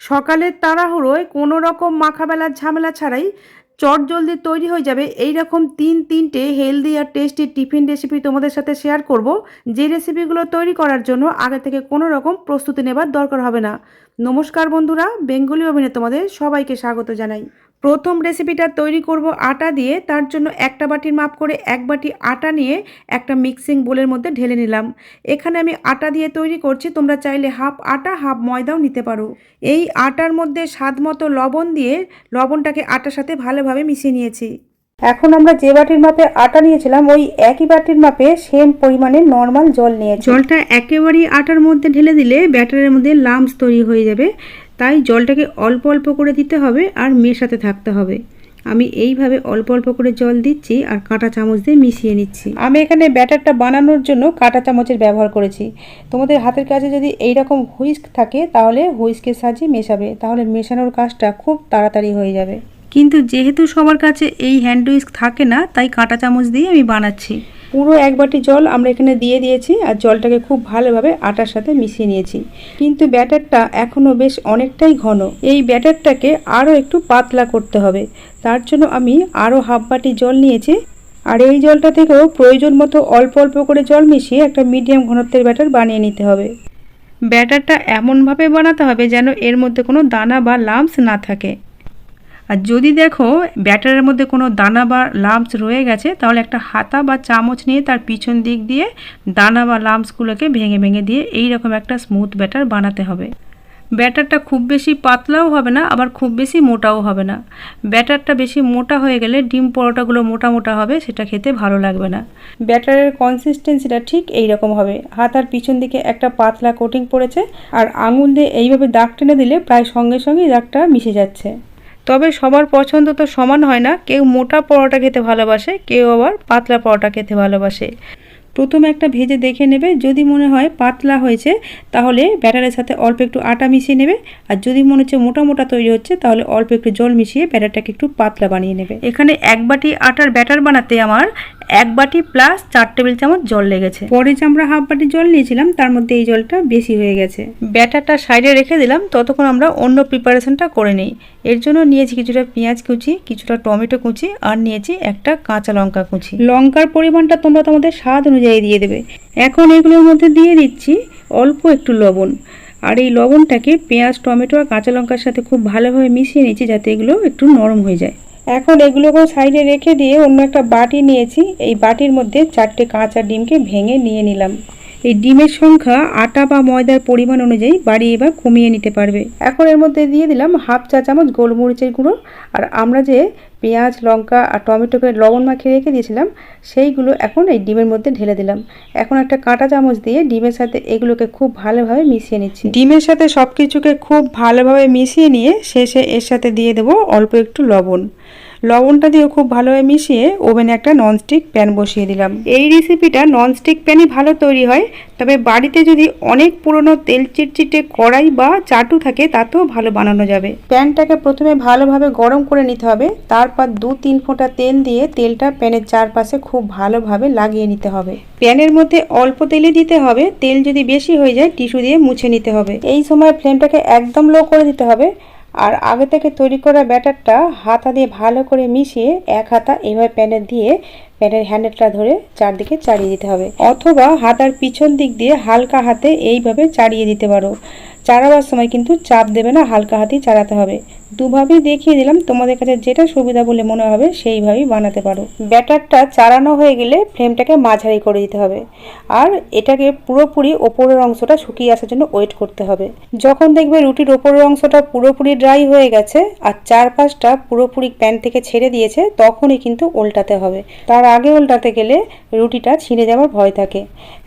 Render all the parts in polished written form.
সকালের তাড়াহুড়োয় কোনো রকম মাখাবেলার ঝামেলা ছাড়াই চটজলদি তৈরি হয়ে যাবে এই রকম তিনটে হেলদি আর টেস্টি টিফিন রেসিপি তোমাদের সাথে শেয়ার করব। যে রেসিপিগুলো তৈরি করার জন্য আগে থেকে কোনো রকম প্রস্তুতি নেবার দরকার হবে না। নমস্কার বন্ধুরা, বেঙ্গলি ওভেনে তোমাদের সবাইকে স্বাগত জানাই। প্রথম রেসিপিটা তৈরি করব আটা দিয়ে। তার জন্য একটা বাটির মাপ করে এক বাটি আটা নিয়ে একটা মিক্সিং বোলের মধ্যে ঢেলে নিলাম। এখানে আমি আটা দিয়ে তৈরি করছি, তোমরা চাইলে হাফ আটা হাফ ময়দাও নিতে পারো। এই আটার মধ্যে স্বাদ মতো লবণ দিয়ে লবণটাকে আটার সাথে ভালোভাবে মিশিয়ে নিয়েছি। এখন আমরা যে বাটির মাপে আটা নিয়েছিলাম ওই একই বাটির মাপে সেম পরিমাণে নর্মাল জল নিয়েছি। জলটা একেবারেই আটার মধ্যে ঢেলে দিলে ব্যাটারের মধ্যে লাম্পস তৈরি হয়ে যাবে, তাই জলটাকে অল্প অল্প করে দিতে হবে আর মেশাতে থাকতে হবে। আমি এইভাবে অল্প অল্প করে জল দিচ্ছি আর কাঁটা চামচ দিয়ে মিশিয়ে নিচ্ছি। আমি এখানে ব্যাটারটা বানানোর জন্য কাঁটা চামচের ব্যবহার করেছি। তোমাদের হাতের কাছে যদি এইরকম হুইস্ক থাকে তাহলে হুইস্কের সাহায্যে মেশাবে, তাহলে মেশানোর কাজটা খুব তাড়াতাড়ি হয়ে যাবে। কিন্তু যেহেতু সবার কাছে এই হ্যান্ড হুইস্ক থাকে না, তাই কাঁটা চামচ দিয়ে আমি বানাচ্ছি। পুরো এক বাটি জল আমরা এখানে দিয়ে দিয়েছি আর জলটাকে খুব ভালোভাবে আটার সাথে মিশিয়ে নিয়েছি। কিন্তু ব্যাটারটা এখনও বেশ অনেকটাই ঘন। এই ব্যাটারটাকে আরও একটু পাতলা করতে হবে। তার জন্য আমি আরও হাফ বাটি জল নিয়েছি আর এই জলটা থেকেও প্রয়োজন মতো অল্প অল্প করে জল মিশিয়ে একটা মিডিয়াম ঘনত্বের ব্যাটার বানিয়ে নিতে হবে। ব্যাটারটা এমনভাবে বানাতে হবে যেন এর মধ্যে কোনো দানা বা লাম্পস না থাকে। আর যদি দেখো ব্যাটারের মধ্যে কোনো দানা বা লাম্পস রয়ে গেছে, তাহলে একটা হাতা বা চামচ নিয়ে তার পিছন দিক দিয়ে দানা বা লাম্পসগুলোকে ভেঙে ভেঙে দিয়ে এই রকম একটা স্মুথ ব্যাটার বানাতে হবে। ব্যাটারটা খুব বেশি পাতলাও হবে না, আবার খুব বেশি মোটাও হবে না। ব্যাটারটা বেশি মোটা হয়ে গেলে ডিম পরোটাগুলো মোটা মোটা হবে, সেটা খেতে ভালো লাগবে না। ব্যাটারের কনসিস্টেন্সিটা ঠিক এই রকম হবে। হাতার পিছন দিকে একটা পাতলা কোটিং পড়েছে আর আঙুল দিয়ে এইভাবে দাগ টেনে দিলে প্রায় সঙ্গে সঙ্গেই দাগটা মিশে যাচ্ছে। তবে সবার পছন্দ তো সমান হয় না, কেউ মোটা পরোটা খেতে ভালোবাসে, কেউ আবার পাতলা পরোটা খেতে ভালোবাসে। প্রথমে একটা ভেজে দেখে নেবে, যদি মনে হয় পাতলা হয়েছে তাহলে ব্যাটারের সাথে অল্প একটু আটা মিশিয়ে নেবে, আর যদি মনে হচ্ছে মোটা মোটা তৈরি হচ্ছে তাহলে অল্প একটু জল মিশিয়ে ব্যাটারটাকে একটু পাতলা বানিয়ে নেবে। এখানে এক বাটি আটার ব্যাটার বানাতে আমার এক বাটি প্লাস 4 টেবিল চামচ জল লেগেছে। পরে যে আমরা হাফ বাটি জল নিয়েছিলাম তার মধ্যে এই জলটা বেশি হয়ে গেছে। ব্যাটারটা সাইডে রেখে দিলাম, ততক্ষণ আমরা অন্য প্রিপারেশনটা করে নিই। এর জন্য নিয়েছি কিছুটা পেঁয়াজ কুচি, কিছুটা টমেটো কুচি আর নিয়েছি একটা কাঁচা লঙ্কা কুচি। লঙ্কার পরিমাণটা তোমরা তোমাদের স্বাদ অনুযায়ী দিয়ে দেবে। এখন এগুলোর মধ্যে দিয়ে দিচ্ছি অল্প একটু লবণ, আর এই লবণটাকে পেঁয়াজ টমেটো আর কাঁচা লঙ্কার সাথে খুব ভালোভাবে মিশিয়ে নিচ্ছি যাতে এগুলো একটু নরম হয়ে যায়। এখন এগুলোকেও সাইডে রেখে দিয়ে অন্য একটা বাটি নিয়েছি। এই বাটির মধ্যে 4টে কাঁচা ডিমকে ভেঙে নিয়ে নিলাম। এই ডিমের সংখ্যা আটা বা ময়দার পরিমাণ অনুযায়ী বাড়িয়ে বা কমিয়ে নিতে পারবে। এখন এর মধ্যে দিয়ে দিলাম হাফ চা চামচ গোলমরিচের গুঁড়ো, আর আমরা যে পেঁয়াজ লঙ্কা আর টমেটোকে লবণ মাখিয়ে রেখে দিয়েছিলাম সেইগুলো এখন এই ডিমের মধ্যে ঢেলে দিলাম। এখন একটা কাঁটা চামচ দিয়ে ডিমের সাথে এগুলোকে খুব ভালোভাবে মিশিয়ে নিচ্ছি। ডিমের সাথে সব কিছুকে খুব ভালোভাবে মিশিয়ে নিয়ে শেষে এর সাথে দিয়ে দেবো অল্প একটু লবণ। লবণটা দিয়ে খুব ভালোভাবে মিশিয়ে ওভেনে একটা ননস্টিক প্যান বসিয়ে দিলাম। এই রেসিপিটা ননস্টিক প্যানই ভালো তৈরি হয়, তবে বাড়িতে যদি অনেক পুরনো তেল চিটচিটে কড়াই বা চাটু থাকে তাতেও ভালো বানানো যাবে। প্যানটাকে প্রথমে ভালোভাবে গরম করে নিতে হবে, তারপর 2-3 ফোঁটা তেল দিয়ে তেলটা প্যানের চারপাশে খুব ভালোভাবে লাগিয়ে নিতে হবে। প্যানের মধ্যে অল্প তেলে দিতে হবে, তেল যদি বেশি হয়ে যায় টিস্যু দিয়ে মুছে নিতে হবে। এই সময় ফ্লেমটাকে একদম লো করে দিতে হবে, আর আগে থেকে তৈরি করা ব্যাটারটা হাতা দিয়ে ভালো করে মিশিয়ে এক হাতা এইভাবে প্যানে দিয়ে প্যানের হ্যান্ডেলটা ধরে চারদিকে চাড়িয়ে দিতে হবে, অথবা হাতার পিছন দিক দিয়ে হালকা হাতে এইভাবে চাড়িয়ে দিতে পারো। চাড়াবার সময় কিন্তু চাপ দেবে না, হালকা হাতেই চাড়াতে হবে। দুভাবেই দেখিয়ে দিলাম, তোমাদের কাছে যেটা সুবিধা বলে মনে হবে সেইভাবেই বানাতে পারো। ব্যাটারটা চাড়ানো হয়ে গেলে ফ্লেমটাকে মাঝারি করে দিতে হবে, আর এটাকে পুরোপুরি ওপরের অংশটা শুকিয়ে আসার জন্য ওয়েট করতে হবে। যখন দেখবে রুটির ওপরের অংশটা পুরোপুরি ড্রাই হয়ে গেছে আর চারপাশটা পুরোপুরি প্যান থেকে ছেড়ে দিয়েছে, তখনই কিন্তু উল্টাতে হবে। তার আগে উল্টাতে গেলে রুটিটা ছিঁড়ে যাওয়ার ভয় থাকে।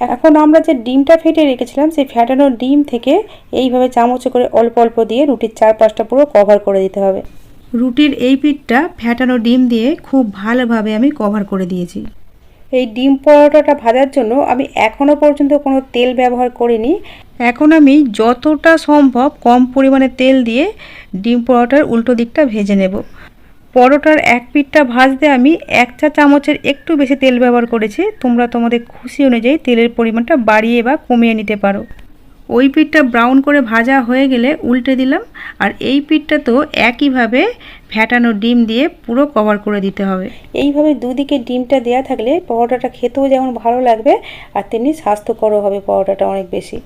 এখন আমরা যে ডিমটা ফেটে রেখেছিলাম সেই ফ্যাটানো ডিম থেকে এইভাবে চামচে করে অল্প অল্প দিয়ে রুটির চারপাশটা পুরো কভার করে দিতে হবে। রুটির এই পিঠটা ফ্যাটানো ডিম দিয়ে খুব ভালোভাবে আমি কভার করে দিয়েছি। এই ডিম পরোটাটা ভাজার জন্য আমি এখনও পর্যন্ত কোনো তেল ব্যবহার করিনি। এখন আমি যতটা সম্ভব কম পরিমাণে তেল দিয়ে ডিম পরোটার উল্টো দিকটা ভেজে নেব। পরোটার এক পিঠটা ভাজতে আমি 1 চা চামচের একটু বেশি তেল ব্যবহার করেছি। তোমরা তোমাদের খুশি অনুযায়ী তেলের পরিমাণটা বাড়িয়ে বা কমিয়ে নিতে পারো। ওই পিঠটা ব্রাউন করে ভাজা হয়ে গেলে উল্টে দিলাম। আর এই পিঠটা তো একইভাবে ফ্যাটানো ডিম দিয়ে পুরো কভার করে দিতে হবে। এইভাবে দুদিকে ডিমটা দেওয়া থাকলে পরোটাটা খেতেও যেমন ভালো লাগবে আর তেমনি স্বাস্থ্যকরও হবে পরোটাটা অনেক বেশি।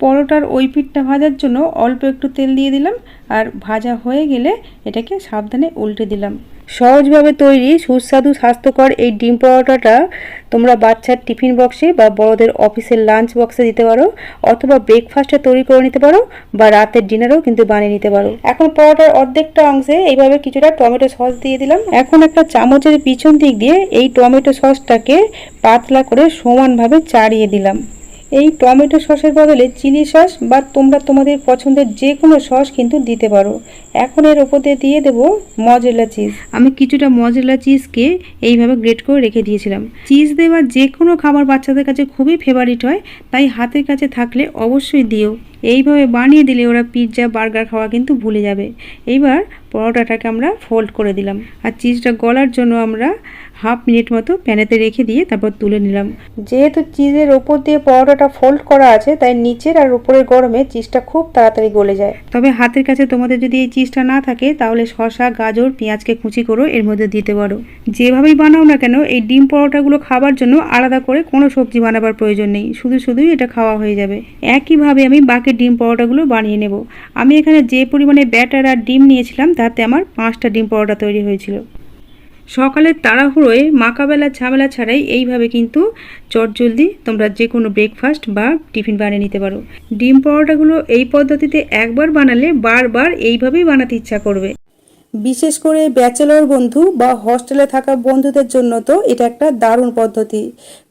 পরোটার ওই পিঠটা ভাজার জন্য অল্প একটু তেল দিয়ে দিলাম আর ভাজা হয়ে গেলে এটাকে সাবধানে উল্টে দিলাম। সহজভাবে তৈরি সুস্বাদু স্বাস্থ্যকর এই ডিম পরোটাটা তোমরা বাচ্চার টিফিন বক্সে বা বড়দের অফিসের লাঞ্চ বক্সে দিতে পারো, অথবা ব্রেকফাস্টে তৈরি করে নিতে পারো, বা রাতের ডিনারেও কিন্তু বানিয়ে নিতে পারো। এখন পরোটার অর্ধেকটা অংশে এইভাবে কিছুটা টমেটো সস দিয়ে দিলাম। এখন একটা চামচের পিছন দিক দিয়ে এই টমেটো সসটাকে পাতলা করে সমানভাবে চাড়িয়ে দিলাম। এই টমেটো সসের বদলে চিলি সস বা তোমরা তোমাদের পছন্দের যে কোনো সস কিন্তু দিতে পারো। এখন এর ওপর দিয়ে দেবো মজরেলা চিজ। আমি কিছুটা মজরেলা চিজকে এইভাবে গ্রেট করে রেখে দিয়েছিলাম। চিজ দেওয়া যে কোনো খাবার বাচ্চাদের কাছে খুবই ফেভারিট হয়, তাই হাতের কাছে থাকলে অবশ্যই দিও। এইভাবে বানিয়ে দিলে ওরা পিৎজা বার্গার খাওয়া কিন্তু ভুলে যাবে। এইবার পরোটাটাকে আমরা ফোল্ড করে দিলাম আর চিজটা গলার জন্য আমরা হাফ মিনিট মতো প্যানেতে রেখে দিয়ে তারপর তুলে নিলাম। যেহেতু চিজের ওপর দিয়ে পরোটাটা ফোল্ড করা আছে, তাই নিচের আর উপরের গরমে চিজটা খুব তাড়াতাড়ি গলে যায়। তবে হাতের কাছে তোমাদের যদি এই চিজটা না থাকে তাহলে শসা, গাজর, পেঁয়াজকে কুচি করে এর মধ্যে দিতে পারো। যেভাবেই বানাও না কেন এই ডিম পরোটাগুলো খাবার জন্য আলাদা করে কোনো সবজি বানাবার প্রয়োজন নেই, শুধুই এটা খাওয়া হয়ে যাবে। একইভাবে আমি বাকি ডিম পরোটাগুলো বানিয়ে নেব। আমি এখানে যে পরিমাণে ব্যাটার আর ডিম নিয়েছিলাম তাতে আমার 5টা ডিম পরোটা তৈরি হয়েছিল। সকালের তাড়াহুড়োয় মাখাবেলা ঝামেলা ছাড়াই এইভাবে কিন্তু চটজলদি তোমরা যে কোনো ব্রেকফাস্ট বা টিফিন বানিয়ে নিতে পারো। ডিম পরোটাগুলো এই পদ্ধতিতে একবার বানালে বারবার এইভাবেই বানাতে ইচ্ছা করবে। বিশেষ করে ব্যাচেলর বন্ধু বা হস্টেলে থাকা বন্ধুদের জন্য তো এটা একটা দারুণ পদ্ধতি।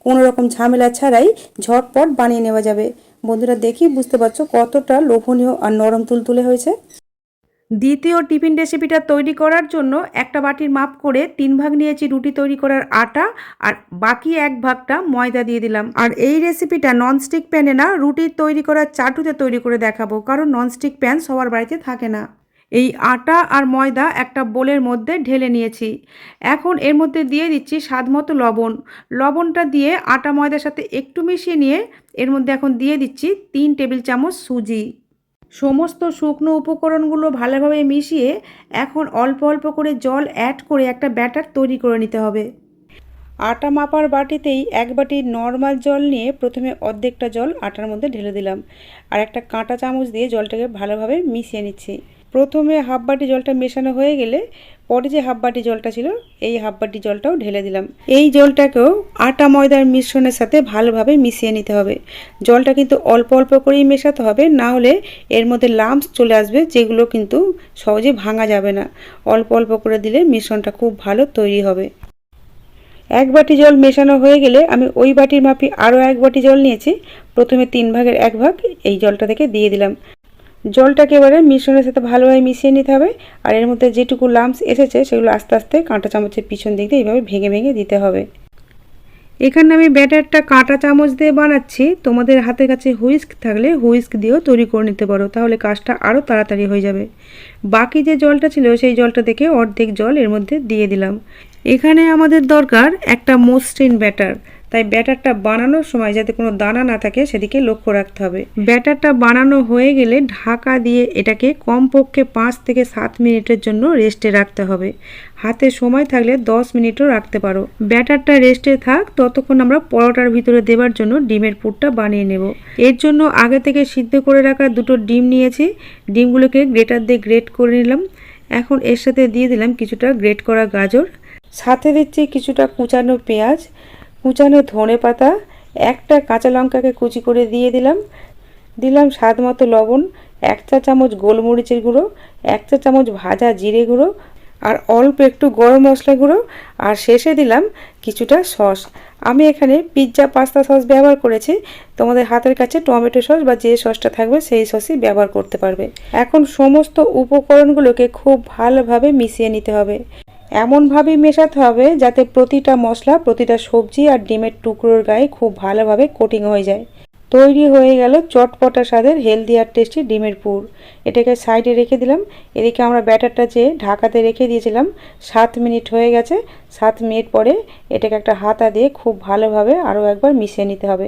কোনো রকম ঝামেলা ছাড়াই ঝটপট বানিয়ে নেওয়া যাবে। বন্ধুরা দেখি বুঝতে পারছো কতটা লোভনীয় আর নরম তুলতুলে হয়েছে। দ্বিতীয় টিফিন রেসিপিটা তৈরি করার জন্য একটা বাটির মাপ করে 3 ভাগ নিয়েছি রুটি তৈরি করার আটা, আর বাকি 1 ভাগটা ময়দা দিয়ে দিলাম। আর এই রেসিপিটা ননস্টিক প্যানে না, রুটি তৈরি করার চাটুতে তৈরি করে দেখাবো, কারণ ননস্টিক প্যান সবার বাড়িতে থাকে না। এই আটা আর ময়দা একটা বোলের মধ্যে ঢেলে নিয়েছি। এখন এর মধ্যে দিয়ে দিচ্ছি স্বাদ মতো লবণ। লবণটা দিয়ে আটা ময়দার সাথে একটু মিশিয়ে নিয়ে এর মধ্যে এখন দিয়ে দিচ্ছি 3 টেবিল চামচ সুজি। সমস্ত শুকনো উপকরণগুলো ভালোভাবে মিশিয়ে এখন অল্প অল্প করে জল অ্যাড করে একটা ব্যাটার তৈরি করে নিতে হবে। আটা মাপার বাটিতেই 1 বাটি নর্মাল জল নিয়ে প্রথমে অর্ধেকটা জল আটার মধ্যে ঢেলে দিলাম আর একটা কাঁটা চামচ দিয়ে জলটাকে ভালোভাবে মিশিয়ে নিচ্ছি। প্রথমে হাফ বাটি জলটা মেশানো হয়ে গেলে পরে যে হাফ বাটি জলটা ছিল এই হাফ বাটি জলটাও ঢেলে দিলাম। এই জলটাকেও আটা ময়দার মিশ্রণের সাথে ভালোভাবে মিশিয়ে নিতে হবে। জলটা কিন্তু অল্প অল্প করেই মেশাতে হবে, না হলে এর মধ্যে লাম্পস চলে আসবে, যেগুলো কিন্তু সহজে ভাঙা যাবে না। অল্প অল্প করে দিলে মিশ্রণটা খুব ভালো তৈরি হবে। 1 বাটি জল মেশানো হয়ে গেলে আমি ওই বাটির মাপে আরও 1 বাটি জল নিয়েছি। প্রথমে 3 ভাগের 1 ভাগ এই জলটা থেকে দিয়ে দিলাম। জলটাকে এবারে মিশ্রণের সাথে ভালোভাবে মিশিয়ে নিতে হবে। আর এর মধ্যে যেটুকু লাম্পস এসেছে সেগুলো আস্তে আস্তে কাঁটা চামচের পিছন দিক দিয়ে এইভাবে ভেঙে ভেঙে দিতে হবে। এখানে আমি ব্যাটারটা কাঁটা চামচ দিয়ে বানাচ্ছি, তোমাদের হাতের কাছে হুইস্ক থাকলে হুইস্ক দিয়েও তৈরি করে নিতে পারো, তাহলে কাজটা আরও তাড়াতাড়ি হয়ে যাবে। বাকি যে জলটা ছিল সেই জলটা থেকে অর্ধেক জল এর মধ্যে দিয়ে দিলাম। এখানে আমাদের দরকার একটা মসৃণ ব্যাটার, তাই ব্যাটারটা বানানোর সময় যাতে কোনো দানা না থাকে সেদিকে লক্ষ্য রাখতে হবে। ব্যাটারটা বানানো হয়ে গেলে ঢাকা দিয়ে এটাকে কমপক্ষে 5 থেকে 7 মিনিটের জন্য রেস্টে রাখতে হবে। হাতে সময় থাকলে 10 মিনিটও রাখতে পারো। ব্যাটারটা রেস্টে থাক, ততক্ষণ আমরা পরোটার ভিতরে দেবার জন্য ডিমের পুরটা বানিয়ে নেব। এর জন্য আগে থেকে সিদ্ধ করে রাখা 2টো ডিম নিয়েছি। ডিমগুলোকে গ্রেটার দিয়ে গ্রেট করে নিলাম। এখন এর সাথে দিয়ে দিলাম কিছুটা গ্রেট করা গাজর, সাথে দিচ্ছি কিছুটা কুচানো পেঁয়াজ, কুচানো ধনেপাতা, একটা কাঁচা লঙ্কাকে কুচি করে দিয়ে দিলাম স্বাদ মতো লবণ, 1 চা চামচ গোলমরিচের গুঁড়ো, 1 চা চামচ ভাজা জিরে গুঁড়ো আর অল্প একটু গরম মশলা গুঁড়ো, আর শেষে দিলাম কিছুটা সস। আমি এখানে পিৎজা পাস্তা সস ব্যবহার করেছি, তোমাদের হাতের কাছে টমেটো সস বা যে সসটা থাকবে সেই সসই ব্যবহার করতে পারবে। এখন সমস্ত উপকরণগুলোকে খুব ভালোভাবে মিশিয়ে নিতে হবে। এমনভাবে মেশাতে হবে যাতে প্রতিটা মশলা, প্রতিটা সবজি আর ডিমের টুকরোর গায়ে খুব ভালোভাবে কোটিং হয়ে যায়। তৈরি হয়ে গেল চটপটা স্বাদের হেলদি আর টেস্টি ডিমের পুর। এটাকে সাইডে রেখে দিলাম। এদিকে আমরা ব্যাটারটা যে ঢাকাতে রেখে দিয়েছিলাম 7 মিনিট হয়ে গেছে। 7 মিনিট পরে এটাকে একটা হাতা দিয়ে খুব ভালোভাবে আরও একবার মিশিয়ে নিতে হবে।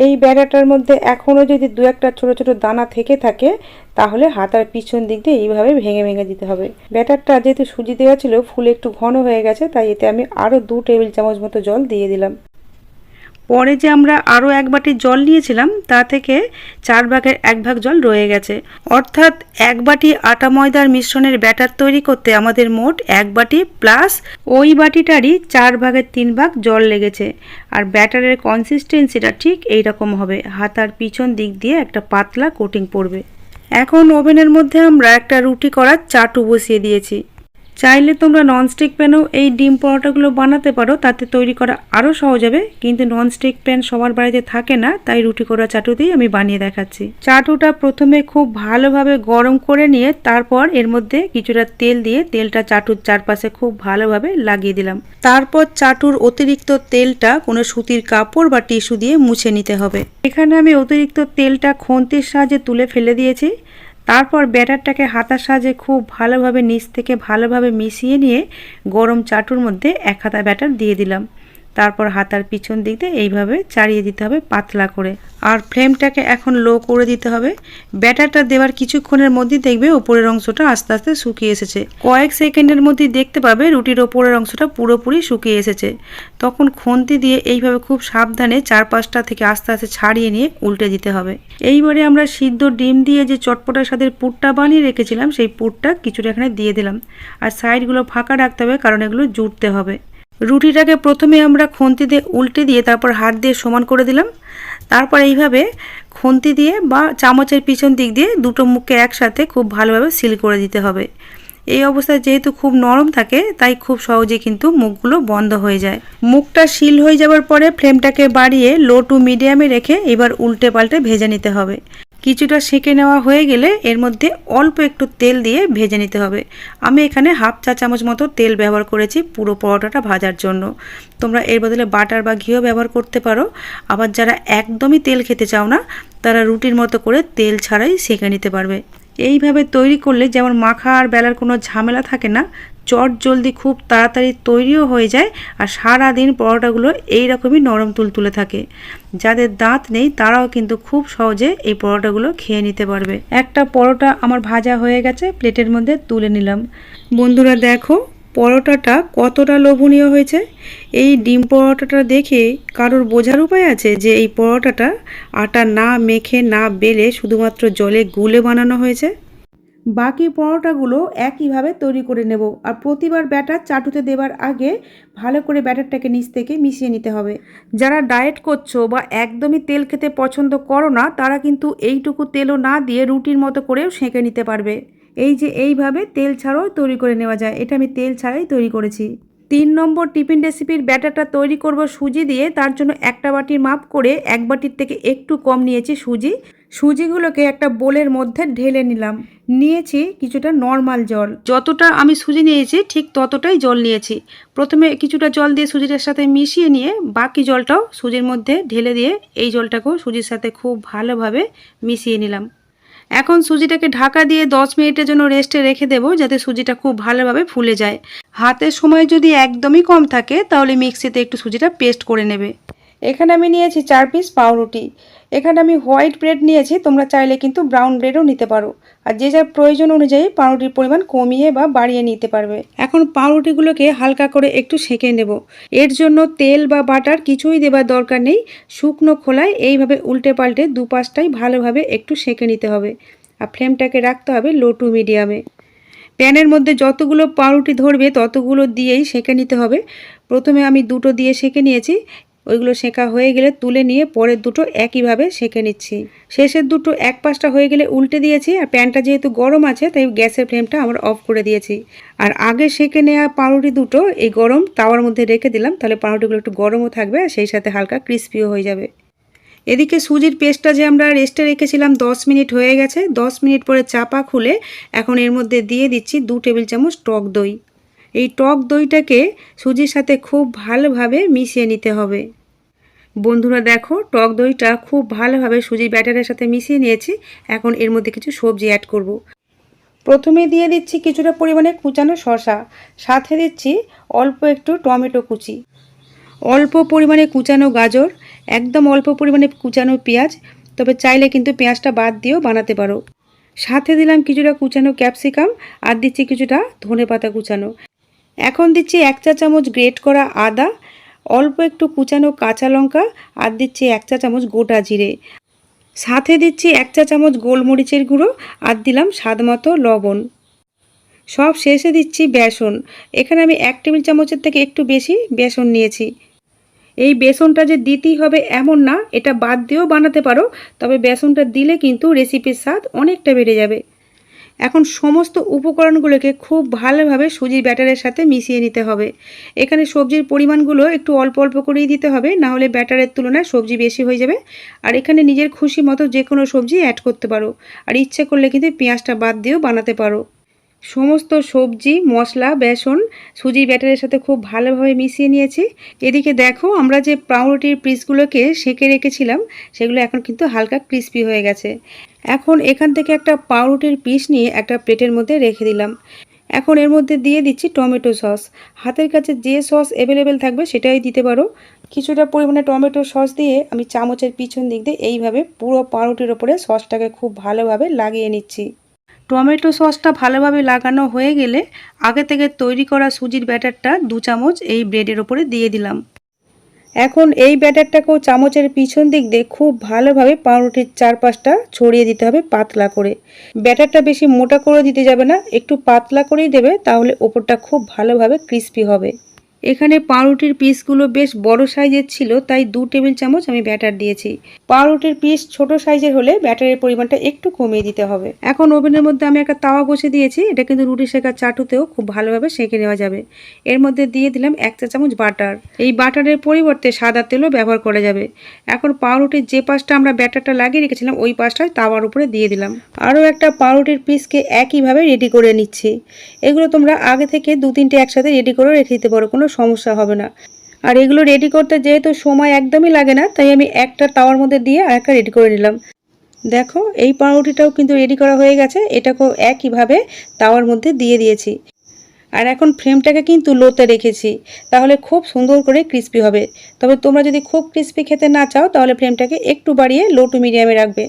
এই ব্যাটারটার মধ্যে এখনও যদি দু একটা ছোট ছোট দানা থেকে থাকে তাহলে হাতার পিছন দিক দিয়ে এইভাবে ভেঙে ভেঙে দিতে হবে। ব্যাটারটা যেহেতু সুজি দেওয়া ছিল ফুলে একটু ঘন হয়ে গেছে, তাই এতে আমি আরও 2 টেবিল চামচ মতো জল দিয়ে দিলাম। পরে যে আমরা আরও 1 বাটি জল নিয়েছিলাম তা থেকে 4 ভাগের 1 ভাগ জল রয়ে গেছে, অর্থাৎ 1 বাটি আটা ময়দার মিশ্রণের ব্যাটার তৈরি করতে আমাদের মোট 1 বাটি প্লাস ওই বাটিটারই 4 ভাগের 3 ভাগ জল লেগেছে। আর ব্যাটারের কনসিস্টেন্সিটা ঠিক এই রকম হবে, হাতার পিছন দিক দিয়ে একটা পাতলা কোটিং পড়বে। এখন ওভেনের মধ্যে আমরা একটা রুটি করার চাটু বসিয়ে দিয়েছি। চাইলে তোমরা ননস্টিক প্যানেও এই ডিম পরোটাগুলো বানাতে পারো, তাতে তৈরি করা আরও সহজ হবে, কিন্তু ননস্টিক প্যান সবার বাড়িতে থাকে না, তাই রুটি করা চাটুতেই আমি বানিয়ে দেখাচ্ছি। চাটুটা প্রথমে খুব ভালোভাবে গরম করে নিয়ে তারপর এর মধ্যে কিছুটা তেল দিয়ে তেলটা চাটুর চারপাশে খুব ভালোভাবে লাগিয়ে দিলাম। তারপর চাটুর অতিরিক্ত তেলটা কোনো সুতির কাপড় বা টিস্যু দিয়ে মুছে নিতে হবে। এখানে আমি অতিরিক্ত তেলটা খন্তির সাহায্যে তুলে ফেলে দিয়েছি। তারপর ব্যাটারটাকে হাতার সাহায্যে খুব ভালোভাবে নিচ থেকে ভালোভাবে মিশিয়ে নিয়ে গরম চাটুর মধ্যে 1 হাতা ব্যাটার দিয়ে দিলাম। তারপর হাতার পিছন দিক দিয়ে এইভাবে চাড়িয়ে দিতে হবে পাতলা করে, আর ফ্লেমটাকে এখন লো করে দিতে হবে। ব্যাটারটা দেওয়ার কিছুক্ষণের মধ্যেই দেখবে উপরের অংশটা আস্তে আস্তে শুকিয়ে এসেছে। কয়েক সেকেন্ডের মধ্যেই দেখতে পাবে রুটির ওপরের অংশটা পুরোপুরি শুকিয়ে এসেছে। তখন খুন্তি দিয়ে এইভাবে খুব সাবধানে 4-5টা থেকে আস্তে আস্তে ছাড়িয়ে নিয়ে উল্টে দিতে হবে। এইবারে আমরা সিদ্ধ ডিম দিয়ে যে চটপটা স্বাদের পুরটা বানিয়ে রেখেছিলাম সেই পুরটা কিছুটা এখানে দিয়ে দিলাম, আর সাইডগুলো ফাঁকা রাখতে হবে কারণ এগুলো জুড়তে হবে। রুটিটাকে প্রথমে আমরা খুন্তি দিয়ে উল্টে দিয়ে তারপর হাত দিয়ে সমান করে দিলাম। তারপর এইভাবে খুন্তি দিয়ে বা চামচের পিছন দিক দিয়ে দুটো মুখকে একসাথে খুব ভালোভাবে সিল করে দিতে হবে। এই অবস্থায় যেহেতু খুব নরম থাকে তাই খুব সহজে কিন্তু মুখগুলো বন্ধ হয়ে যায়। মুখটা সিল হয়ে যাওয়ার পরে ফ্লেমটাকে বাড়িয়ে লো টু মিডিয়ামে রেখে এবার উল্টে পাল্টে ভেজে নিতে হবে। কিছুটা সেঁকে নেওয়া হয়ে গেলে এর মধ্যে অল্প একটু তেল দিয়ে ভেজে নিতে হবে। আমি এখানে হাফ চা চামচ মতো তেল ব্যবহার করেছি পুরো পরোটাটা ভাজার জন্য। তোমরা এর বদলে বাটার বা ঘিও ব্যবহার করতে পারো। আবার যারা একদমই তেল খেতে চাও না তারা রুটির মতো করে তেল ছাড়াই সেঁকে নিতে পারবে। এইভাবে তৈরি করলে যেমন মাখা আর বেলার কোনো ঝামেলা থাকে না, চট জলদি খুব তাড়াতাড়ি তৈরিও হয়ে যায়, আর সারাদিন পরোটাগুলো এইরকমই নরম তুলতুলে থাকে। যাদের দাঁত নেই তারাও কিন্তু খুব সহজে এই পরোটাগুলো খেয়ে নিতে পারবে। একটা পরোটা আমার ভাজা হয়ে গেছে, প্লেটের মধ্যে তুলে নিলাম। বন্ধুরা দেখো পরোটাটা কতটা লোভনীয় হয়েছে। এই ডিম পরোটাটা দেখে কারোর বোঝার উপায় আছে যে এই পরোটাটা আটা না মেখে না বেলে শুধুমাত্র জলে গুলে বানানো হয়েছে? বাকি পরোটাগুলো একইভাবে তৈরি করে নেব, আর প্রতিবার ব্যাটার চাটুতে দেওয়ার আগে ভালো করে ব্যাটারটাকে নিচ থেকে মিশিয়ে নিতে হবে। যারা ডায়েট করছো বা একদমই তেল খেতে পছন্দ করো না তারা কিন্তু এইটুকু তেলও না দিয়ে রুটির মতো করেও সেঁকে নিতে পারবে। এই যে এইভাবে তেল ছাড়াও তৈরি করে নেওয়া যায়, এটা আমি তেল ছাড়াই তৈরি করেছি। 3 নম্বর টিফিন রেসিপির ব্যাটারটা তৈরি করব সুজি দিয়ে। তার জন্য একটা বাটির মাপ করে 1 বাটির থেকে একটু কম নিয়েছি সুজি। সুজিগুলোকে একটা বোলের মধ্যে ঢেলে নিয়েছি কিছুটা নর্মাল জল। যতটা আমি সুজি নিয়েছি ঠিক ততটাই জল নিয়েছি। প্রথমে কিছুটা জল দিয়ে সুজিটার সাথে মিশিয়ে নিয়ে বাকি জলটাও সুজির মধ্যে ঢেলে দিয়ে এই জলটাকেও সুজির সাথে খুব ভালোভাবে মিশিয়ে নিলাম। এখন সুজিটাকে ঢাকা দিয়ে 10 মিনিটের জন্য রেস্টে রেখে দেবো যাতে সুজিটা খুব ভালোভাবে ফুলে যায়। হাতের সময় যদি একদমই কম থাকে তাহলে মিক্সিতে একটু সুজিটা পেস্ট করে নেবে। এখানে আমি নিয়েছি 4 পিস পাউরুটি। এখানে আমি হোয়াইট ব্রেড নিয়েছি, তোমরা চাইলে কিন্তু ব্রাউন ব্রেডও নিতে পারো, আর যে যার প্রয়োজন অনুযায়ী পাউরুটির পরিমাণ কমিয়ে বা বাড়িয়ে নিতে পারবে। এখন পাউরুটিগুলোকে হালকা করে একটু সেঁকে নেব। এর জন্য তেল বা বাটার কিছুই দেবার দরকার নেই। শুকনো খোলায় এইভাবে উল্টে পাল্টে দুপাশটাই ভালোভাবে একটু সেঁকে নিতে হবে, আর ফ্লেমটাকে রাখতে হবে লো টু মিডিয়ামে। প্যানের মধ্যে যতগুলো পাউরুটি ধরবে ততগুলো দিয়েই সেঁকে নিতে হবে। প্রথমে আমি দুটো দিয়ে সেঁকে নিয়েছি, ওইগুলো সেঁকা হয়ে গেলে তুলে নিয়ে পরের দুটো একইভাবে সেঁকে নিচ্ছি। শেষের দুটো এক পাশটা হয়ে গেলে উল্টে দিয়েছি, আর প্যানটা যেহেতু গরম আছে তাই গ্যাসের ফ্লেমটা আমরা অফ করে দিয়েছি। আর আগে সেঁকে নেওয়া পাউরুটি দুটো এই গরম তাওয়ার মধ্যে রেখে দিলাম, তাহলে পাউরুটিগুলো একটু গরমও থাকবে আর সেই সাথে হালকা ক্রিস্পিও হয়ে যাবে। এদিকে সুজির পেস্টটা যে আমরা রেস্টে রেখেছিলাম 10 মিনিট হয়ে গেছে। 10 মিনিট পরে চাপা খুলে এখন এর মধ্যে দিয়ে দিচ্ছি 2 টেবিল চামচ টক দই। এই টক দইটাকে সুজির সাথে খুব ভালোভাবে মিশিয়ে নিতে হবে। বন্ধুরা দেখো টক দইটা খুব ভালোভাবে সুজির ব্যাটারের সাথে মিশিয়ে নিয়েছি। এখন এর মধ্যে কিছু সবজি অ্যাড করব। প্রথমে দিয়ে দিচ্ছি কিছুটা পরিমাণে কুচানো শসা, সাথে দিচ্ছি অল্প একটু টমেটো কুচি। অল্প পরিমাণে কুচানো গাজর, একদম অল্প পরিমাণে কুচানো পেঁয়াজ, তবে চাইলে কিন্তু পেঁয়াজটা বাদ দিয়েও বানাতে পারো। সাথে দিলাম কিছুটা কুচানো ক্যাপসিকাম, আর দিচ্ছি কিছুটা ধনেপাতা কুচানো। এখন দিচ্ছি 1 চা চামচ গ্রেট করা আদা, অল্প একটু কুচানো কাঁচা লঙ্কা, আর দিচ্ছি 1 চা চামচ গোটা জিরে। সাথে দিচ্ছি 1 চা চামচ গোলমরিচের গুঁড়ো, আর দিলাম স্বাদমতো লবণ। সব শেষে দিচ্ছি বেসন। এখানে আমি 1 টেবিল চামচের থেকে একটু বেশি বেসন নিয়েছি। এই বেসনটা যে দিতেই হবে এমন না, এটা বাদ দিয়েও বানাতে পারো, তবে বেসনটা দিলে কিন্তু রেসিপির স্বাদ অনেকটা বেড়ে যাবে। এখন সমস্ত উপকরণগুলোকে খুব ভালোভাবে সুজির ব্যাটারের সাথে মিশিয়ে নিতে হবে। এখানে সবজির পরিমাণগুলো একটু অল্প অল্প করেই দিতে হবে, না হলে ব্যাটারের তুলনায় সবজি বেশি হয়ে যাবে। আর এখানে নিজের খুশি মতো যে কোনো সবজি অ্যাড করতে পারো, আর ইচ্ছে করলে কিন্তু পেঁয়াজটা বাদ দিয়েও বানাতে পারো। সমস্ত সবজি, মশলা, বেসন সুজির ব্যাটারের সাথে খুব ভালোভাবে মিশিয়ে নিয়েছি। এদিকে দেখো, আমরা যে পাউরুটির পিসগুলোকে সেঁকে রেখেছিলাম সেগুলো এখন কিন্তু হালকা ক্রিস্পি হয়ে গেছে। এখন এখান থেকে একটা পাউরুটির পিস নিয়ে একটা প্লেটের মধ্যে রেখে দিলাম। এখন এর মধ্যে দিয়ে দিচ্ছি টমেটো সস। হাতের কাছে যে সস অ্যাভেলেবেল থাকবে সেটাই দিতে পারো। কিছুটা পরিমাণে টমেটো সস দিয়ে আমি চামচের পিছন দিক দিয়ে এইভাবে পুরো পাউরুটির ওপরে সসটাকে খুব ভালোভাবে লাগিয়ে নিচ্ছি। টমেটো সসটা ভালোভাবে লাগানো হয়ে গেলে আগে থেকে তৈরি করা সুজির ব্যাটারটা 2 চামচ এই ব্রেডের ওপরে দিয়ে দিলাম। এখন এই ব্যাটারটাকেও চামচের পিছন দিক দিয়ে খুব ভালোভাবে পাউরুটির চারপাশটা ছড়িয়ে দিতে হবে পাতলা করে। ব্যাটারটা বেশি মোটা করে দিতে যাবে না, একটু পাতলা করেই দেবে, তাহলে ওপরটা খুব ভালোভাবে ক্রিস্পি হবে। এখানে পাউরুটির পিসগুলো বেশ বড় সাইজের ছিল, তাই 2 টেবিল চামচ আমি ব্যাটার দিয়েছি। পাউরুটির পিস ছোট সাইজের হলে ব্যাটারের পরিমাণটা একটু কমিয়ে দিতে হবে। এখন ওভেনের মধ্যে আমি একটা তাওয়া বসিয়ে দিয়েছি। এটা কিন্তু রুটি সেঁকার চাটুতেও খুব ভালোভাবে সেঁকে নেওয়া যাবে। এর মধ্যে দিয়ে দিলাম 1 চা চামচ বাটার। এই বাটারের পরিবর্তে সাদা তেলও ব্যবহার করা যাবে। এখন পাউরুটির যে পাশটা আমরা ব্যাটারটা লাগিয়ে রেখেছিলাম ওই পাশটায় তাওয়ার উপরে দিয়ে দিলাম। আরও একটা পাউরুটির পিসকে একইভাবে রেডি করে নিচ্ছি। এগুলো তোমরা আগে থেকে 2-3টে একসাথে রেডি করে রেখে দিতে পারো, কোনো সমস্যা হবে না। আর এগুলো রেডি করতে যেহেতু সময় একদমই লাগে না, তাই আমি একটা তাওয়ার মধ্যে দিয়ে আর একটা রেডি করে নিলাম। দেখো, এই পাউরুটিটাও কিন্তু রেডি করা হয়ে গেছে। এটাকেও একইভাবে তাওয়ার মধ্যে দিয়ে দিয়েছি। আর এখন ফ্লেমটাকে কিন্তু লোতে রেখেছি, তাহলে খুব সুন্দর করে ক্রিস্পি হবে। তবে তোমরা যদি খুব ক্রিস্পি খেতে না চাও তাহলে ফ্লেমটাকে একটু বাড়িয়ে লো টু মিডিয়ামে রাখবে।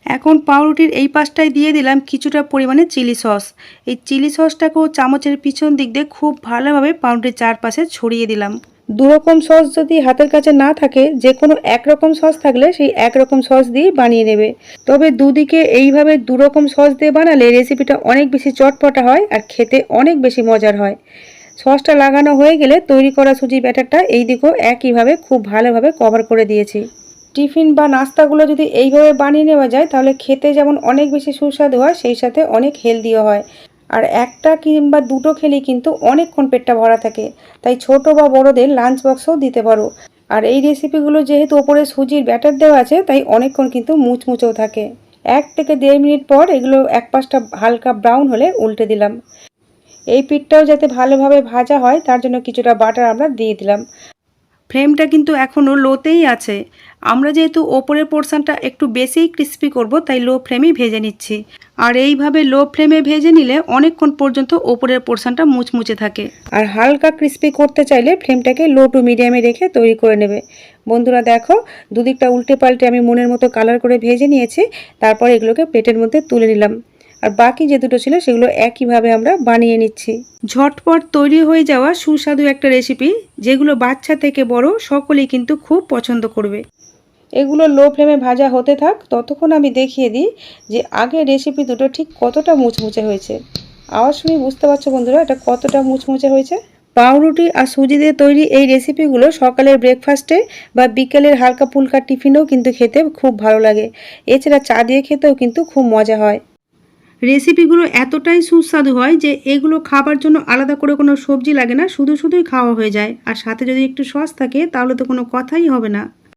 এখন পাউরুটির এই পাশটায় দিয়ে দিলাম কিছুটা পরিমাণে চিলি সস। এই চিলি সসটাকেও চামচের পিছন দিক দিয়ে খুব ভালোভাবে পাউরুটির চারপাশে ছড়িয়ে দিলাম। 2 রকম সস যদি হাতের কাছে না থাকে, যে কোনো 1 রকম সস থাকলে সেই 1 রকম সস দিয়ে বানিয়ে নেবে। তবে দুদিকে এইভাবে 2 রকম সস দিয়ে বানালে রেসিপিটা অনেক বেশি চটপটা হয় আর খেতে অনেক বেশি মজার হয়। সসটা লাগানো হয়ে গেলে তৈরি করা সুজির ব্যাটারটা এই দিকেও একইভাবে খুব ভালোভাবে কভার করে দিয়েছি। টিফিন বা নাস্তাগুলো যদি এইভাবে বানিয়ে নেওয়া যায় তাহলে খেতে যেমন অনেক বেশি সুস্বাদু হয়, সেই সাথে অনেক হেলদিও হয়। আর একটা কিংবা 2টো খেলেই কিন্তু অনেকক্ষণ পেটটা ভরা থাকে, তাই ছোট বা বড়দের লাঞ্চ বক্সও দিতে পারো। আর এই রেসিপিগুলো যেহেতু ওপরে সুজির ব্যাটার দেওয়া আছে, তাই অনেকক্ষণ কিন্তু মুচমুচেও থাকে। 1 থেকে 1.5 মিনিট পর এগুলো এক পাশটা হালকা ব্রাউন হলে উল্টে দিলাম। এই পিঠটাও যাতে ভালোভাবে ভাজা হয় তার জন্য কিছুটা বাটার আমরা দিয়ে দিলাম। ফ্লেমটা কিন্তু এখনও লোতেই আছে। আমরা যেহেতু ওপরের পোর্শনটা একটু বেশিই ক্রিস্পি করব, তাই লো ফ্লেমেই ভেজে নিচ্ছি। আর এইভাবে লো ফ্লেমে ভেজে নিলে অনেকক্ষণ পর্যন্ত ওপরের পোর্শনটা মুচমুচে থাকে। আর হালকা ক্রিস্পি করতে চাইলে ফ্লেমটাকে লো টু মিডিয়ামে রেখে তৈরি করে নেবে। বন্ধুরা দেখো, দুদিকটা উল্টে পাল্টে আমি মনের মতো কালার করে ভেজে নিয়েছি। তারপর এগুলোকে প্লেটের মধ্যে তুলে নিলাম। আর বাকি যে দুটো ছিল সেগুলো একইভাবে আমরা বানিয়ে নিচ্ছি। ঝটপট তৈরি হয়ে যাওয়া সুস্বাদু একটা রেসিপি, যেগুলো বাচ্চা থেকে বড় সকলেই কিন্তু খুব পছন্দ করবে। এগুলো লো ফ্লেমে ভাজা হতে থাক, ততক্ষণ আমি দেখিয়ে দিই যে আগের রেসিপি দুটো ঠিক কতটা মুচমুচে হয়েছে। আওয়াজ শুনে বুঝতে পারছো বন্ধুরা এটা কতটা মুচমুচে হয়েছে। পাউরুটি আর সুজি দিয়ে তৈরি এই রেসিপিগুলো সকালের ব্রেকফাস্টে বা বিকেলের হালকা ফুলকা টিফিনেও কিন্তু খেতে খুব ভালো লাগে। এছাড়া চা দিয়ে খেতেও কিন্তু খুব মজা হয়। রেসিপিগুলো এতটাই সুস্বাদু হয় যে এগুলো খাবার জন্য আলাদা করে কোনো সবজি লাগে না, শুধুই খাওয়া হয়ে যায়। আর সাথে যদি একটু সস থাকে তাহলে তো কোনো কথাই হবে না।